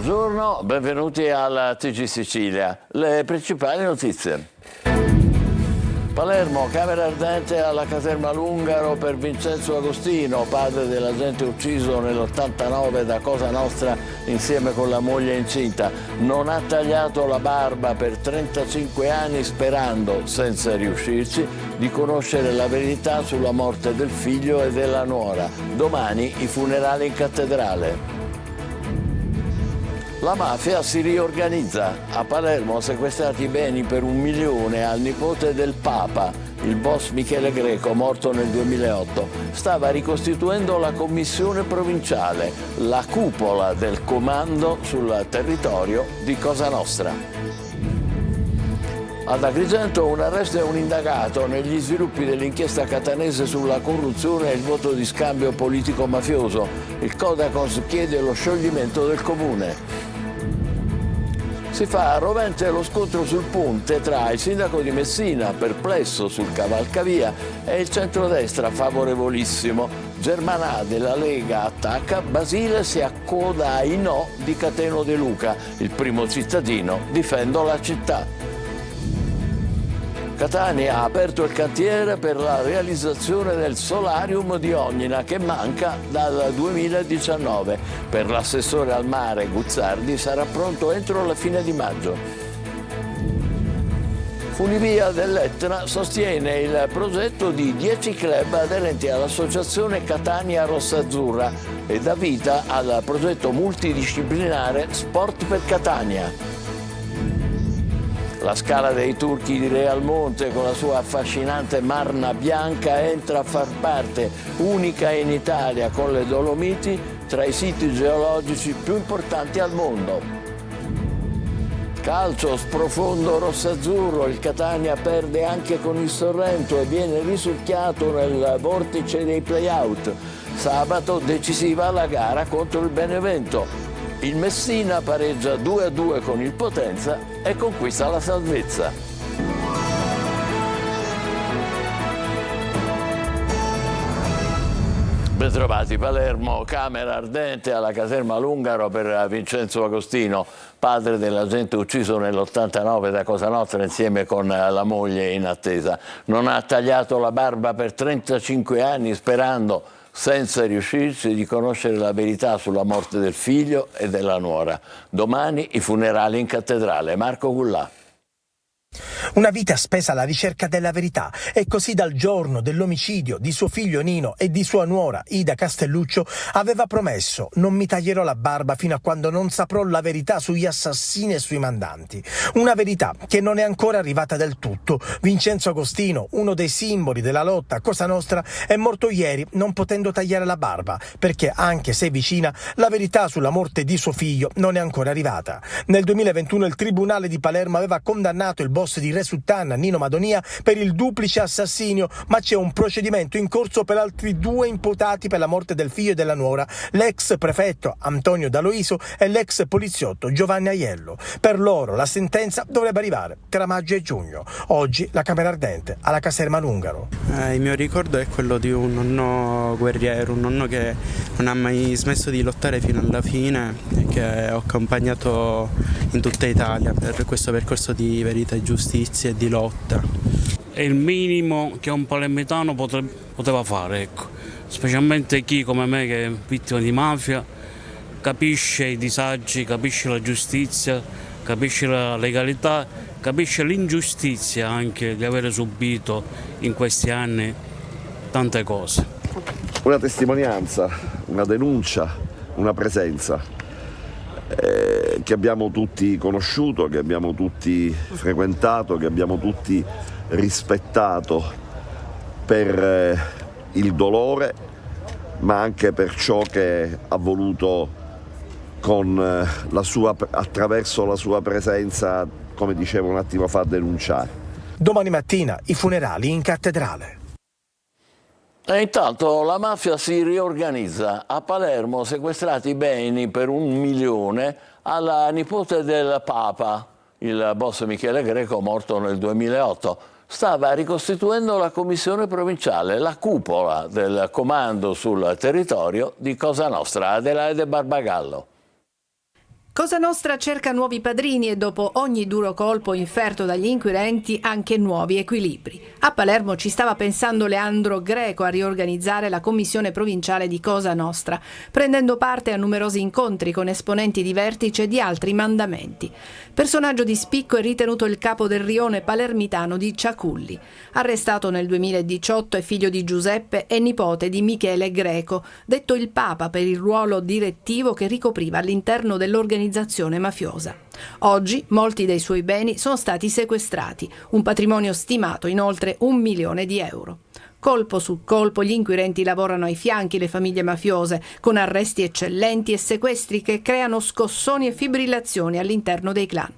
Buongiorno, benvenuti alla TG Sicilia. Le principali notizie. Palermo, camera ardente alla caserma Lungaro per Vincenzo Agostino, padre dell'agente ucciso nell'89 da Cosa Nostra insieme con la moglie incinta. Non ha tagliato la barba per 35 anni sperando, senza riuscirci, di conoscere la verità sulla morte del figlio e della nuora. Domani i funerali in cattedrale. La mafia si riorganizza. A Palermo sequestrati beni per 1 milione al nipote del Papa. Il boss Michele Greco, morto nel 2008, stava ricostituendo la commissione provinciale, la cupola del comando sul territorio di Cosa Nostra. Ad Agrigento un arresto e un indagato negli sviluppi dell'inchiesta catanese sulla corruzione e il voto di scambio politico-mafioso. Il Codacons chiede lo scioglimento del comune. Si fa rovente lo scontro sul ponte tra il sindaco di Messina, perplesso sul cavalcavia, e il centrodestra favorevolissimo. Germanà della Lega attacca, Basile si accoda ai no di Cateno De Luca, il primo cittadino, difendo la città. Catania ha aperto il cantiere per la realizzazione del solarium di Ognina che manca dal 2019. Per l'assessore al mare Guzzardi sarà pronto entro la fine di maggio. Funivia dell'Etna sostiene il progetto di 10 club aderenti all'associazione Catania Rossazzurra e dà vita al progetto multidisciplinare Sport per Catania. La Scala dei Turchi di Realmonte con la sua affascinante Marna Bianca entra a far parte, unica in Italia con le Dolomiti, tra i siti geologici più importanti al mondo. Calcio, sprofondo rossazzurro, il Catania perde anche con il Sorrento e viene risucchiato nel vortice dei play-out. Sabato decisiva la gara contro il Benevento. Il Messina pareggia 2-2 con il Potenza e conquista la salvezza. Bentrovati. Palermo, camera ardente alla caserma Lungaro per Vincenzo Agostino, padre dell'agente ucciso nell'89 da Cosa Nostra insieme con la moglie in attesa. Non ha tagliato la barba per 35 anni sperando, senza riuscirci, di conoscere la verità sulla morte del figlio e della nuora. Domani i funerali in cattedrale. Marco Gullà. Una vita spesa alla ricerca della verità e così dal giorno dell'omicidio di suo figlio Nino e di sua nuora Ida Castelluccio aveva promesso: non mi taglierò la barba fino a quando non saprò la verità sugli assassini e sui mandanti. Una verità che non è ancora arrivata del tutto. Vincenzo Agostino, uno dei simboli della lotta a Cosa Nostra, è morto ieri non potendo tagliare la barba perché, anche se vicina, la verità sulla morte di suo figlio non è ancora arrivata. Nel 2021 il Tribunale di Palermo aveva condannato il boss di Re Sultana, Nino Madonia, per il duplice assassinio, ma c'è un procedimento in corso per altri 2 imputati per la morte del figlio e della nuora, l'ex prefetto Antonio D'Aloisio e l'ex poliziotto Giovanni Aiello. Per loro la sentenza dovrebbe arrivare tra maggio e giugno. Oggi la camera ardente alla caserma Lungaro. Il mio ricordo è quello di un nonno guerriero, un nonno che non ha mai smesso di lottare fino alla fine e che ho accompagnato in tutta Italia per questo percorso di verità e giustizia e di lotta. È il minimo che un palermitano poteva fare, ecco. Specialmente chi come me che è vittima di mafia capisce i disagi, capisce la giustizia, capisce la legalità, capisce l'ingiustizia anche di aver subito in questi anni tante cose. Una testimonianza, una denuncia, una presenza che abbiamo tutti conosciuto, che abbiamo tutti frequentato, che abbiamo tutti rispettato per il dolore, ma anche per ciò che ha voluto attraverso la sua presenza, come dicevo un attimo fa, denunciare. Domani mattina i funerali in cattedrale. E intanto la mafia si riorganizza. A Palermo sequestrati beni per 1 milione alla nipote del Papa. Il boss Michele Greco, morto nel 2008, stava ricostituendo la commissione provinciale, la cupola del comando sul territorio di Cosa Nostra. Adelaide Barbagallo. Cosa Nostra cerca nuovi padrini e dopo ogni duro colpo inferto dagli inquirenti anche nuovi equilibri. A Palermo ci stava pensando Leandro Greco a riorganizzare la commissione provinciale di Cosa Nostra, prendendo parte a numerosi incontri con esponenti di vertice e di altri mandamenti. Personaggio di spicco è ritenuto il capo del rione palermitano di Ciaculli. Arrestato nel 2018, è figlio di Giuseppe e nipote di Michele Greco, detto il Papa per il ruolo direttivo che ricopriva all'interno dell'organizzazione mafiosa. Oggi molti dei suoi beni sono stati sequestrati, un patrimonio stimato in oltre 1 milione di euro. Colpo su colpo gli inquirenti lavorano ai fianchi le famiglie mafiose, con arresti eccellenti e sequestri che creano scossoni e fibrillazioni all'interno dei clan.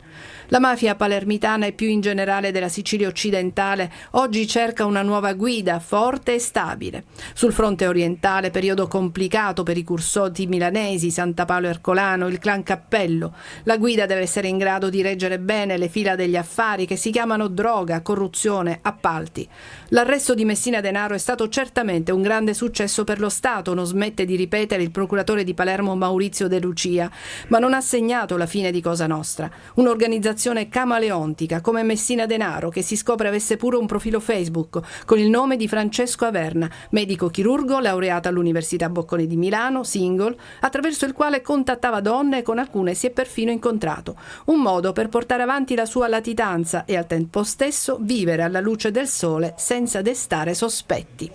La mafia palermitana e più in generale della Sicilia occidentale oggi cerca una nuova guida forte e stabile. Sul fronte orientale, periodo complicato per i cursoti milanesi, Santa Paolo Ercolano, il clan Cappello. La guida deve essere in grado di reggere bene le fila degli affari che si chiamano droga, corruzione, appalti. L'arresto di Messina Denaro è stato certamente un grande successo per lo Stato, non smette di ripetere il procuratore di Palermo Maurizio De Lucia, ma non ha segnato la fine di Cosa Nostra. Un'organizzazione camaleontica come Messina Denaro, che si scopre avesse pure un profilo Facebook con il nome di Francesco Averna, medico chirurgo laureato all'Università Bocconi di Milano, single, attraverso il quale contattava donne e con alcune si è perfino incontrato. Un modo per portare avanti la sua latitanza e al tempo stesso vivere alla luce del sole senza destare sospetti.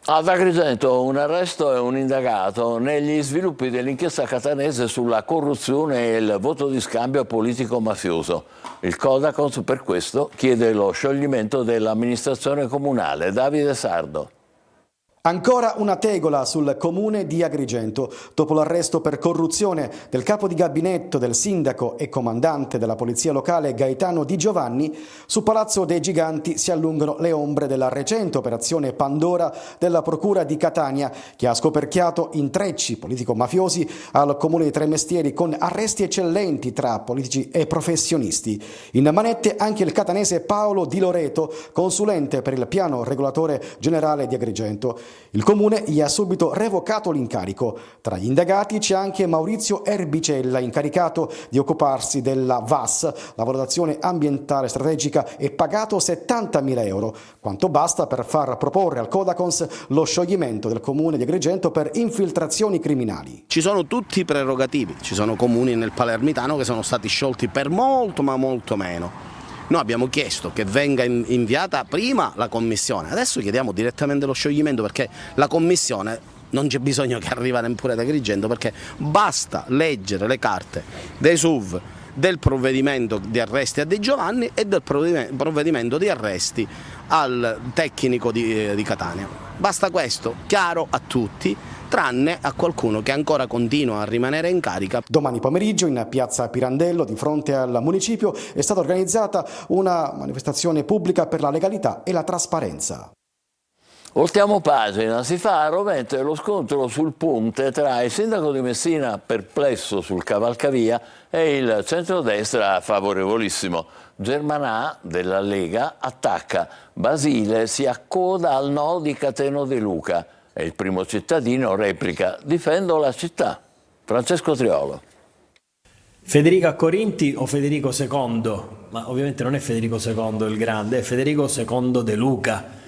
Ad Agrigento un arresto e un indagato negli sviluppi dell'inchiesta catanese sulla corruzione e il voto di scambio politico-mafioso. Il Codacons per questo chiede lo scioglimento dell'amministrazione comunale. Davide Sardo. Ancora una tegola sul comune di Agrigento. Dopo l'arresto per corruzione del capo di gabinetto del sindaco e comandante della polizia locale Gaetano Di Giovanni, su Palazzo dei Giganti si allungano le ombre della recente operazione Pandora della procura di Catania, che ha scoperchiato intrecci politico-mafiosi al comune di Tremestieri con arresti eccellenti tra politici e professionisti. In manette anche il catanese Paolo Di Loreto, consulente per il piano regolatore generale di Agrigento. Il comune gli ha subito revocato l'incarico. Tra gli indagati c'è anche Maurizio Erbicella, incaricato di occuparsi della VAS, la valutazione ambientale strategica, e pagato 70.000 euro, quanto basta per far proporre al Codacons lo scioglimento del comune di Agrigento per infiltrazioni criminali. Ci sono tutti i prerogativi, ci sono comuni nel palermitano che sono stati sciolti per molto ma molto meno. Noi abbiamo chiesto che venga inviata prima la commissione, adesso chiediamo direttamente lo scioglimento, perché la commissione non c'è bisogno che arriva neppure ad Agrigento, perché basta leggere le carte dei SUV, del provvedimento di arresti a De Giovanni e del provvedimento di arresti al tecnico di Catania. Basta questo, chiaro a tutti, tranne a qualcuno che ancora continua a rimanere in carica. Domani pomeriggio in piazza Pirandello, di fronte al municipio, è stata organizzata una manifestazione pubblica per la legalità e la trasparenza. Voltiamo pagina, si fa a Rovente lo scontro sul ponte tra il sindaco di Messina, perplesso sul cavalcavia, e il centrodestra favorevolissimo. Germanà della Lega attacca, Basile si accoda al no di Cateno De Luca e il primo cittadino replica: difendo la città. Francesco Triolo. Federico a Corinti o Federico II? Ma ovviamente non è Federico II il grande, è Federico II De Luca.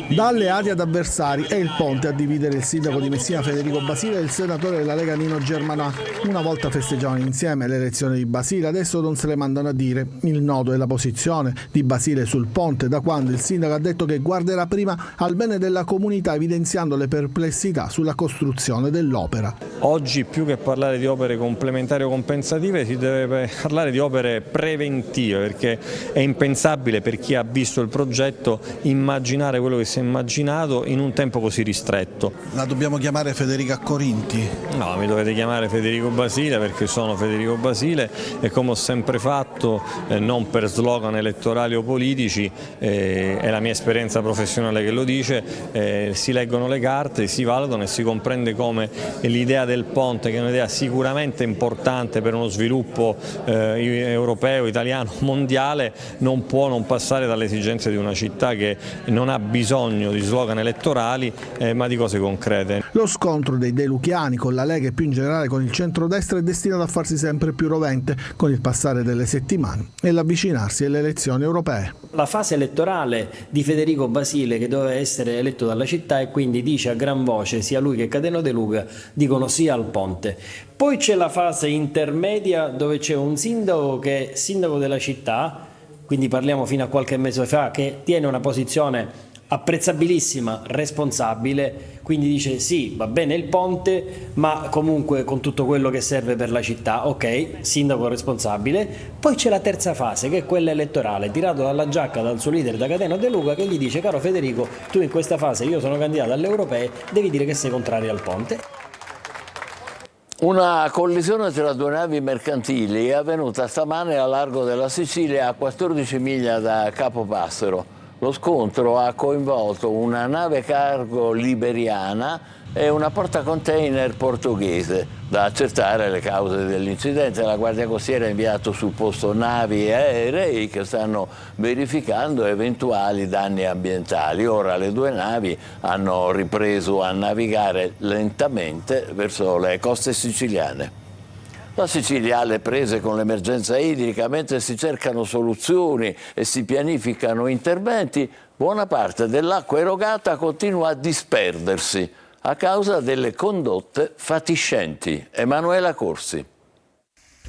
Da alleati ad avversari è il ponte a dividere il sindaco di Messina Federico Basile e il senatore della Lega Nino Germanà. Una volta festeggiavano insieme le elezioni di Basile, adesso non se le mandano a dire. Il nodo è la posizione di Basile sul ponte, da quando il sindaco ha detto che guarderà prima al bene della comunità, evidenziando le perplessità sulla costruzione dell'opera. Oggi più che parlare di opere complementari o compensative si deve parlare di opere preventive, perché è impensabile per chi ha visto il progetto immaginare quello che si è immaginato in un tempo così ristretto. La dobbiamo chiamare Federica Corinti? No, mi dovete chiamare Federico Basile, perché sono Federico Basile e, come ho sempre fatto, non per slogan elettorali o politici, è la mia esperienza professionale che lo dice, si leggono le carte, si valutano e si comprende come l'idea del ponte, che è un'idea sicuramente importante per uno sviluppo europeo, italiano, mondiale, non può non passare dalle esigenze di una città che non ha bisogno di slogan elettorali ma di cose concrete. Lo scontro dei deluchiani con la Lega e più in generale con il centrodestra è destinato a farsi sempre più rovente con il passare delle settimane e l'avvicinarsi alle elezioni europee. La fase elettorale di Federico Basile, che doveva essere eletto dalla città e quindi dice a gran voce sia lui che Cateno De Luca dicono sì al ponte. Poi c'è la fase intermedia dove c'è un sindaco che è sindaco della città, quindi parliamo fino a qualche mese fa, che tiene una posizione apprezzabilissima, responsabile, quindi dice sì, va bene il ponte, ma comunque con tutto quello che serve per la città, ok, sindaco responsabile. Poi c'è la terza fase, che è quella elettorale, tirato dalla giacca dal suo leader, da Cateno De Luca, che gli dice: caro Federico, tu in questa fase, io sono candidato alle europee, devi dire che sei contrario al ponte. Una collisione tra due navi mercantili è avvenuta stamane a largo della Sicilia, a 14 miglia da Capopassero. Lo scontro ha coinvolto una nave cargo liberiana e una portacontainer portoghese. Da accertare le cause dell'incidente, la Guardia Costiera ha inviato sul posto navi e aerei che stanno verificando eventuali danni ambientali. Ora le due navi hanno ripreso a navigare lentamente verso le coste siciliane. La Sicilia ha le prese con l'emergenza idrica, mentre si cercano soluzioni e si pianificano interventi, buona parte dell'acqua erogata continua a disperdersi a causa delle condotte fatiscenti. Emanuela Corsi.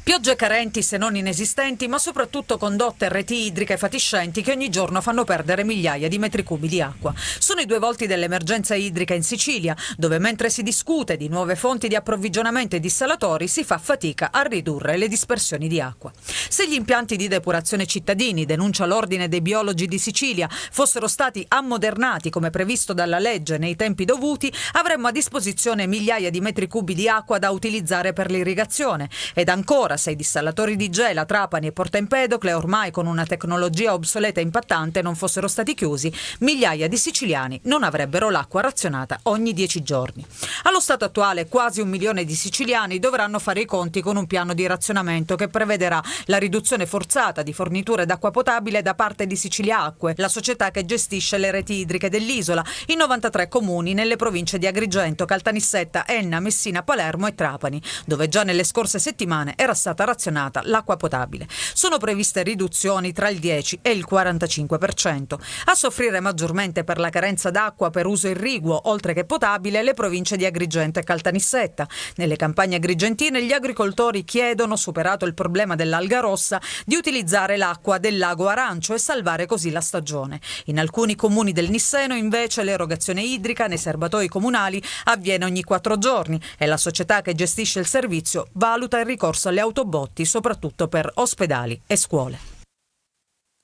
Piogge carenti se non inesistenti, ma soprattutto condotte e reti idriche fatiscenti che ogni giorno fanno perdere migliaia di metri cubi di acqua. Sono i due volti dell'emergenza idrica in Sicilia, dove mentre si discute di nuove fonti di approvvigionamento e dissalatori si fa fatica a ridurre le dispersioni di acqua. Se gli impianti di depurazione cittadini, denuncia l'Ordine dei Biologi di Sicilia, fossero stati ammodernati come previsto dalla legge nei tempi dovuti, avremmo a disposizione migliaia di metri cubi di acqua da utilizzare per l'irrigazione. Ed ancora, se i dissalatori di Gela, Trapani e Porta Empedocle, ormai con una tecnologia obsoleta e impattante, non fossero stati chiusi, migliaia di siciliani non avrebbero l'acqua razionata ogni 10 giorni. Allo stato attuale quasi 1 milione di siciliani dovranno fare i conti con un piano di razionamento che prevederà la riduzione forzata di forniture d'acqua potabile da parte di Sicilia Acque, la società che gestisce le reti idriche dell'isola, in 93 comuni nelle province di Agrigento, Caltanissetta, Enna, Messina, Palermo e Trapani, dove già nelle scorse settimane era stata razionata l'acqua potabile. Sono previste riduzioni tra il 10 e il 45%. A soffrire maggiormente per la carenza d'acqua per uso irriguo, oltre che potabile, le province di Agrigento e Caltanissetta. Nelle campagne agrigentine gli agricoltori chiedono, superato il problema dell'alga rossa, di utilizzare l'acqua del lago Arancio e salvare così la stagione. In alcuni comuni del Nisseno invece l'erogazione idrica nei serbatoi comunali avviene ogni 4 giorni e la società che gestisce il servizio valuta il ricorso alle autobotti, soprattutto per ospedali e scuole.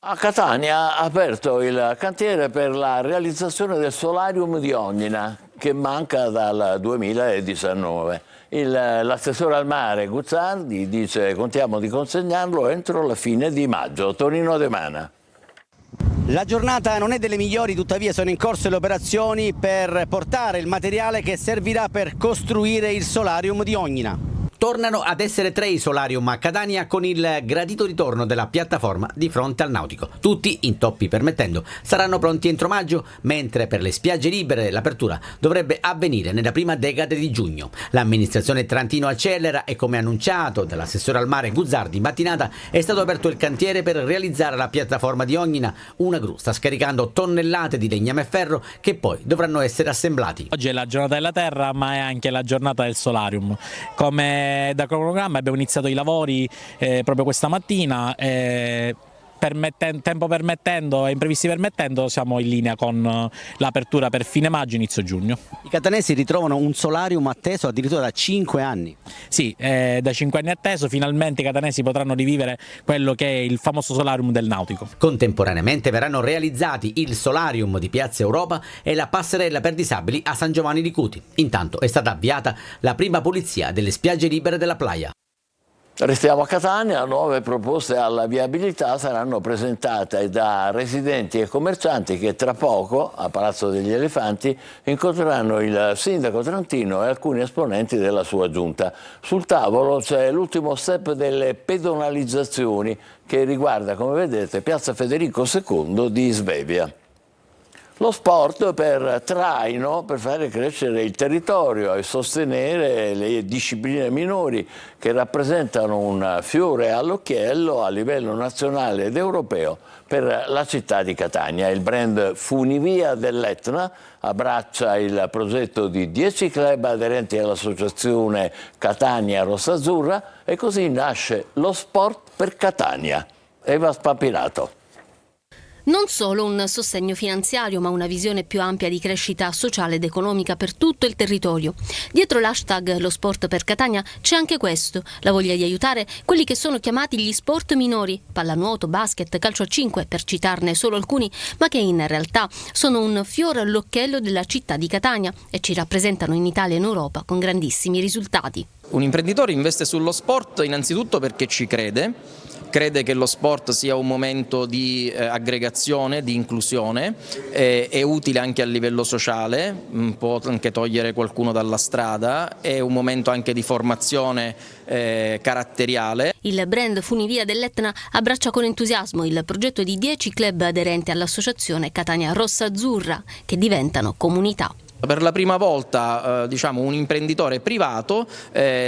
A Catania ha aperto il cantiere per la realizzazione del solarium di Ognina, che manca dal 2019. L'assessore al mare Guzzardi dice: contiamo di consegnarlo entro la fine di maggio. Tonino De Mana. La giornata non è delle migliori, tuttavia sono in corso le operazioni per portare il materiale che servirà per costruire il solarium di Ognina. Tornano ad essere 3 i solarium a Catania con il gradito ritorno della piattaforma di fronte al nautico. Tutti, intoppi permettendo, saranno pronti entro maggio, mentre per le spiagge libere l'apertura dovrebbe avvenire nella prima decade di giugno. L'amministrazione Trantino accelera e, come annunciato dall'assessore al mare Guzzardi in mattinata, è stato aperto il cantiere per realizzare la piattaforma di Ognina. Una gru sta scaricando tonnellate di legname e ferro che poi dovranno essere assemblati. Oggi è la giornata della terra, ma è anche la giornata del solarium. Come da cronogramma abbiamo iniziato i lavori proprio questa mattina, tempo permettendo e imprevisti permettendo siamo in linea con l'apertura per fine maggio, inizio giugno. I catanesi ritrovano un solarium atteso addirittura da 5 anni. Sì, da 5 anni atteso, finalmente i catanesi potranno rivivere quello che è il famoso solarium del nautico. Contemporaneamente verranno realizzati il solarium di Piazza Europa e la passerella per disabili a San Giovanni di Cuti. Intanto è stata avviata la prima pulizia delle spiagge libere della playa. Restiamo a Catania, nuove proposte alla viabilità saranno presentate da residenti e commercianti che tra poco a Palazzo degli Elefanti incontreranno il sindaco trantino e alcuni esponenti della sua giunta. Sul tavolo c'è l'ultimo step delle pedonalizzazioni che riguarda, come vedete, Piazza Federico II di Svevia. Lo sport per traino, per fare crescere il territorio e sostenere le discipline minori che rappresentano un fiore all'occhiello a livello nazionale ed europeo per la città di Catania. Il brand Funivia dell'Etna abbraccia il progetto di 10 club aderenti all'associazione Catania Rossazzurra e così nasce lo sport per Catania. Eva Spampinato. Non solo un sostegno finanziario, ma una visione più ampia di crescita sociale ed economica per tutto il territorio. Dietro l'hashtag Lo Sport per Catania c'è anche questo, la voglia di aiutare quelli che sono chiamati gli sport minori, pallanuoto, basket, calcio a 5, per citarne solo alcuni, ma che in realtà sono un fiore all'occhiello della città di Catania e ci rappresentano in Italia e in Europa con grandissimi risultati. Un imprenditore investe sullo sport innanzitutto perché ci crede che lo sport sia un momento di aggregazione, di inclusione, è utile anche a livello sociale, può anche togliere qualcuno dalla strada, è un momento anche di formazione caratteriale. Il brand Funivia dell'Etna abbraccia con entusiasmo il progetto di 10 club aderenti all'associazione Catania Rossazzurra che diventano comunità. Per la prima volta un imprenditore privato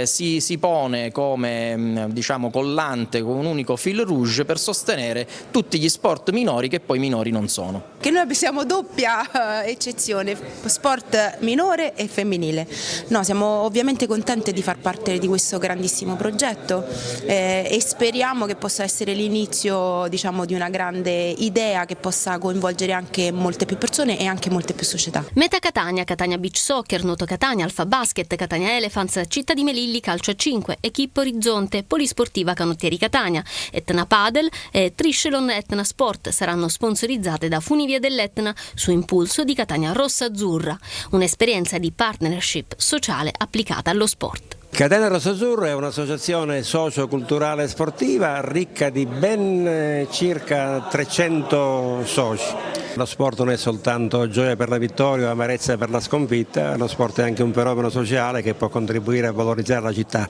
si pone come collante con un unico fil rouge per sostenere tutti gli sport minori che poi minori non sono. Che noi siamo doppia eccezione, sport minore e femminile. No, siamo ovviamente contenti di far parte di questo grandissimo progetto e speriamo che possa essere l'inizio di una grande idea che possa coinvolgere anche molte più persone e anche molte più società. Meta Catania, Catania Beach Soccer, Nuoto Catania, Alfa Basket, Catania Elephants, Città di Melilli, Calcio a 5, Equipe Orizzonte, Polisportiva Canottieri Catania, Etna Padel e Triscelon Etna Sport saranno sponsorizzate da Funivia dell'Etna su impulso di Catania Rossazzurra, un'esperienza di partnership sociale applicata allo sport. Catania Rossazzurra è un'associazione socio-culturale e sportiva ricca di ben circa 300 soci. Lo sport non è soltanto gioia per la vittoria o amarezza per la sconfitta, lo sport è anche un fenomeno sociale che può contribuire a valorizzare la città.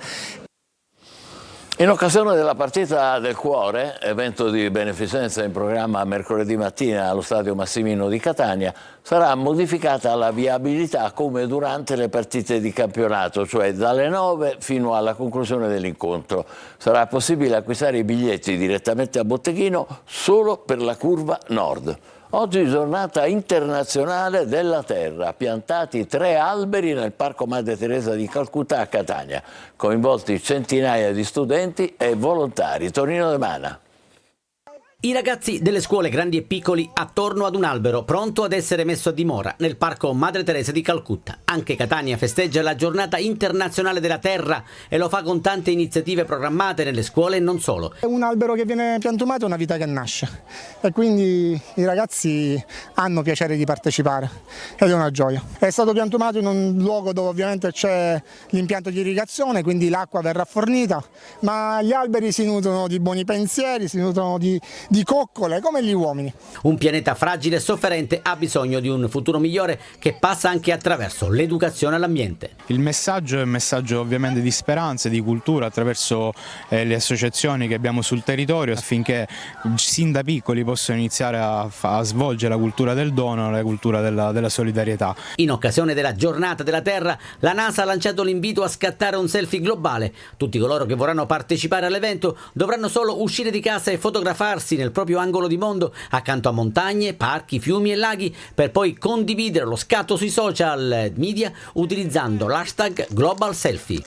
In occasione della partita del cuore, evento di beneficenza in programma mercoledì mattina allo Stadio Massimino di Catania, sarà modificata la viabilità come durante le partite di campionato, cioè dalle 9 fino alla conclusione dell'incontro. Sarà possibile acquistare i biglietti direttamente a botteghino solo per la curva nord. Oggi giornata internazionale della terra, piantati 3 alberi nel Parco Madre Teresa di Calcutta a Catania, coinvolti centinaia di studenti e volontari. Tonino De Mana. I ragazzi delle scuole grandi e piccoli attorno ad un albero pronto ad essere messo a dimora nel Parco Madre Teresa di Calcutta. Anche Catania festeggia la giornata internazionale della terra e lo fa con tante iniziative programmate nelle scuole e non solo. È un albero che viene piantumato, è una vita che nasce e quindi i ragazzi hanno piacere di partecipare ed è una gioia. È stato piantumato in un luogo dove ovviamente c'è l'impianto di irrigazione, quindi l'acqua verrà fornita, ma gli alberi si nutrono di buoni pensieri, si nutrono di coccole come gli uomini. Un pianeta fragile e sofferente ha bisogno di un futuro migliore che passa anche attraverso l'educazione all'ambiente. Il messaggio è un messaggio ovviamente di speranza e di cultura attraverso le associazioni che abbiamo sul territorio affinché sin da piccoli possano iniziare a svolgere la cultura del dono, la cultura della solidarietà. In occasione della giornata della terra, la NASA ha lanciato l'invito a scattare un selfie globale. Tutti coloro che vorranno partecipare all'evento dovranno solo uscire di casa e fotografarsi nel proprio angolo di mondo accanto a montagne, parchi, fiumi e laghi per poi condividere lo scatto sui social media utilizzando l'hashtag Global Selfie.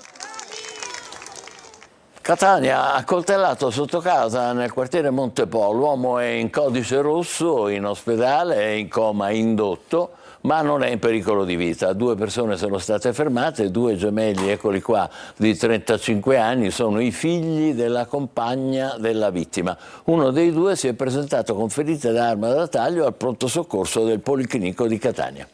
Catania ha accoltellato sotto casa nel quartiere Montepo. L'uomo è in codice rosso, in ospedale, è in coma indotto, ma non è in pericolo di vita. 2 persone sono state fermate, 2 gemelli, eccoli qua, di 35 anni, sono i figli della compagna della vittima. Uno dei 2 si è presentato con ferite d'arma da taglio al pronto soccorso del Policlinico di Catania.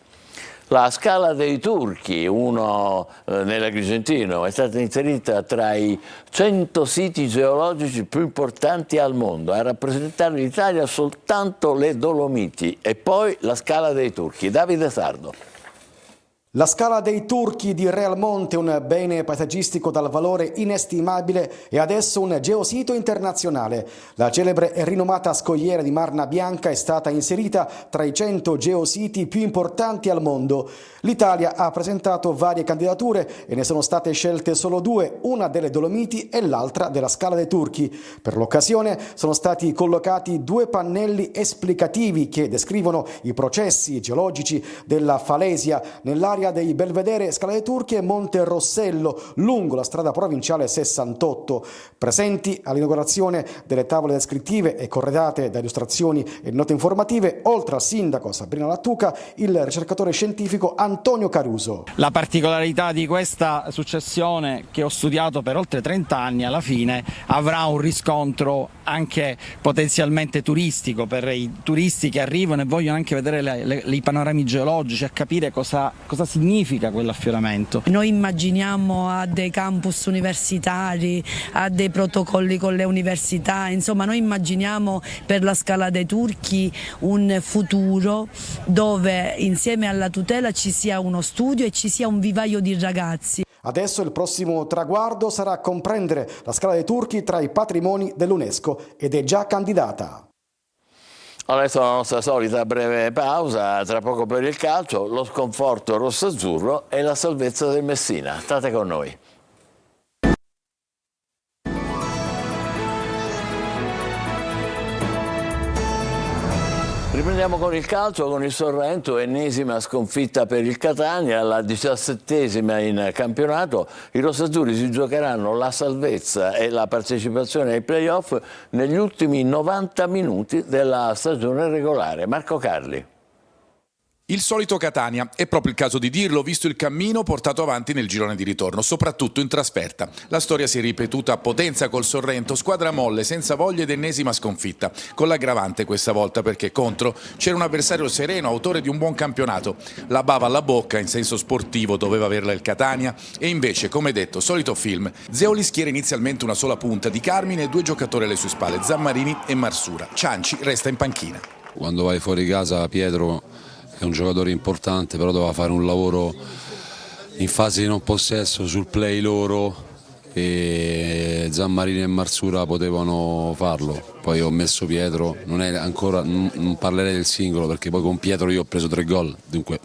La Scala dei Turchi, nell'Agrigentino, è stata inserita tra i 100 siti geologici più importanti al mondo. A rappresentare l'Italia soltanto le Dolomiti e poi la Scala dei Turchi. Davide Sardo. La Scala dei Turchi di Realmonte, un bene paesaggistico dal valore inestimabile, è adesso un geosito internazionale. La celebre e rinomata scogliera di Marna Bianca è stata inserita tra i 100 geositi più importanti al mondo. L'Italia ha presentato varie candidature e ne sono state scelte solo 2, una delle Dolomiti e l'altra della Scala dei Turchi. Per l'occasione sono stati collocati 2 pannelli esplicativi che descrivono i processi geologici della falesia nell'area dei Belvedere, Scala dei Turchi e Monte Rossello, lungo la strada provinciale 68. Presenti all'inaugurazione delle tavole descrittive e corredate da illustrazioni e note informative, oltre al sindaco Sabrina Lattuca, il ricercatore scientifico Antonio Caruso. La particolarità di questa successione, che ho studiato per oltre 30 anni, alla fine avrà un riscontro anche potenzialmente turistico per i turisti che arrivano e vogliono anche vedere i panorami geologici, a capire cosa significa quell'affioramento. Noi immaginiamo a dei campus universitari, a dei protocolli con le università, insomma noi immaginiamo per la Scala dei Turchi un futuro dove insieme alla tutela ci sia uno studio e ci sia un vivaio di ragazzi. Adesso il prossimo traguardo sarà comprendere la Scala dei Turchi tra i patrimoni dell'UNESCO ed è già candidata. Adesso la nostra solita breve pausa, tra poco per il calcio, lo sconforto rosso-azzurro e la salvezza del Messina. State con noi. Riprendiamo con il calcio, con il Sorrento, ennesima sconfitta per il Catania, la 17ª in campionato. I rossazzurri si giocheranno la salvezza e la partecipazione ai play-off negli ultimi 90 minuti della stagione regolare. Marco Carli. Il solito Catania, è proprio il caso di dirlo, visto il cammino portato avanti nel girone di ritorno, soprattutto in trasferta. La storia si è ripetuta a Potenza col Sorrento, squadra molle, senza voglia ed ennesima sconfitta, con l'aggravante questa volta perché contro c'era un avversario sereno, autore di un buon campionato. La bava alla bocca, in senso sportivo, doveva averla il Catania, e invece, come detto, solito film. Zeoli schiera inizialmente una sola punta di Carmine e 2 giocatori alle sue spalle, Zammarini e Marsura. Cianci resta in panchina. Quando vai fuori casa, Pietro è un giocatore importante, però doveva fare un lavoro in fase di non possesso sul play loro, e Zammarini e Marsura potevano farlo. Poi ho messo Pietro, non parlerei del singolo perché poi con Pietro io ho preso 3 gol, dunque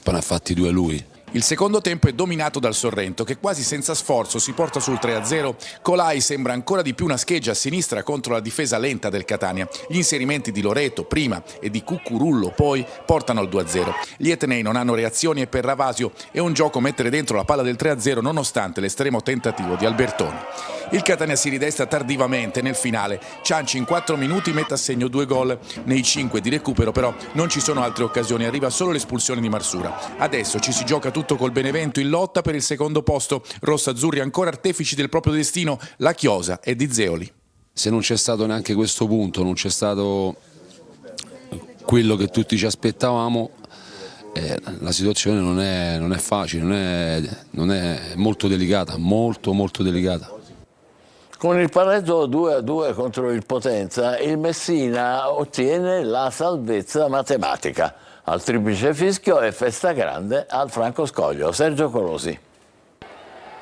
poi ne ha fatti 2 lui. Il secondo tempo è dominato dal Sorrento, che quasi senza sforzo si porta sul 3-0. Colai sembra ancora di più una scheggia a sinistra contro la difesa lenta del Catania. Gli inserimenti di Loreto prima e di Cucurullo poi portano al 2-0. Gli etnei non hanno reazioni e per Ravasio è un gioco mettere dentro la palla del 3-0 nonostante l'estremo tentativo di Albertoni. Il Catania si ridesta tardivamente nel finale. Cianci in 4 minuti mette a segno 2 gol. Nei 5 di recupero però non ci sono altre occasioni, arriva solo l'espulsione di Marsura. Adesso ci si gioca tutto col Benevento in lotta per il secondo posto. Rossazzurri ancora artefici del proprio destino, la chiosa è di Zeoli. Se non c'è stato neanche questo punto, non c'è stato quello che tutti ci aspettavamo, la situazione non è facile, non è molto delicata, molto delicata. Con il pareggio 2-2 contro il Potenza, il Messina ottiene la salvezza matematica. Al triplice fischio e festa grande al Franco Scoglio. Sergio Colosi.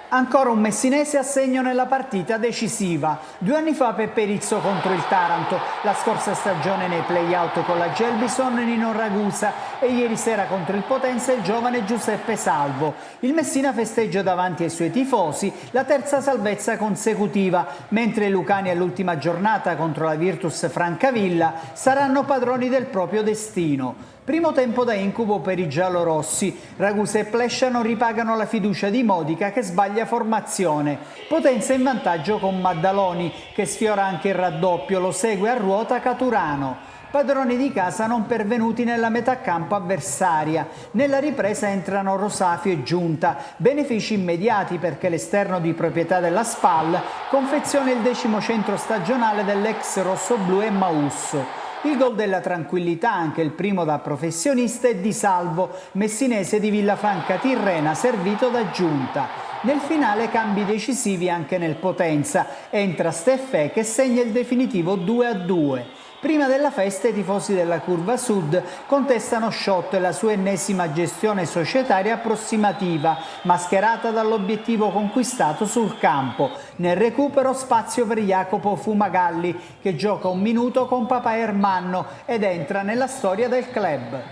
Ancora un messinese a segno nella partita decisiva. 2 anni fa Peppe Rizzo contro il Taranto, la scorsa stagione nei play-out con la Gelbison Nino Ragusa e ieri sera contro il Potenza il giovane Giuseppe Salvo. Il Messina festeggia davanti ai suoi tifosi la terza salvezza consecutiva, mentre i lucani all'ultima giornata contro la Virtus Francavilla saranno padroni del proprio destino. Primo tempo da incubo per i giallorossi. Ragusa e Plescia non ripagano la fiducia di Modica che sbaglia formazione. Potenza in vantaggio con Maddaloni che sfiora anche il raddoppio, lo segue a ruota Caturano. Padroni di casa non pervenuti nella metà campo avversaria. Nella ripresa entrano Rosafio e Giunta, benefici immediati perché l'esterno di proprietà della SPAL confeziona il 10° centro stagionale dell'ex rossoblu e Mausso. Il gol della tranquillità, anche il primo da professionista, è di Salvo, messinese di Villafranca Tirrena, servito da Giunta. Nel finale cambi decisivi anche nel Potenza. Entra Steffè che segna il definitivo 2-2. Prima della festa i tifosi della Curva Sud contestano Sciotto e la sua ennesima gestione societaria approssimativa, mascherata dall'obiettivo conquistato sul campo. Nel recupero spazio per Jacopo Fumagalli, che gioca un minuto con papà Ermanno ed entra nella storia del club.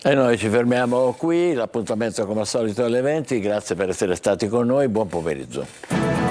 E noi ci fermiamo qui, l'appuntamento come al solito alle 20, grazie per essere stati con noi, buon pomeriggio.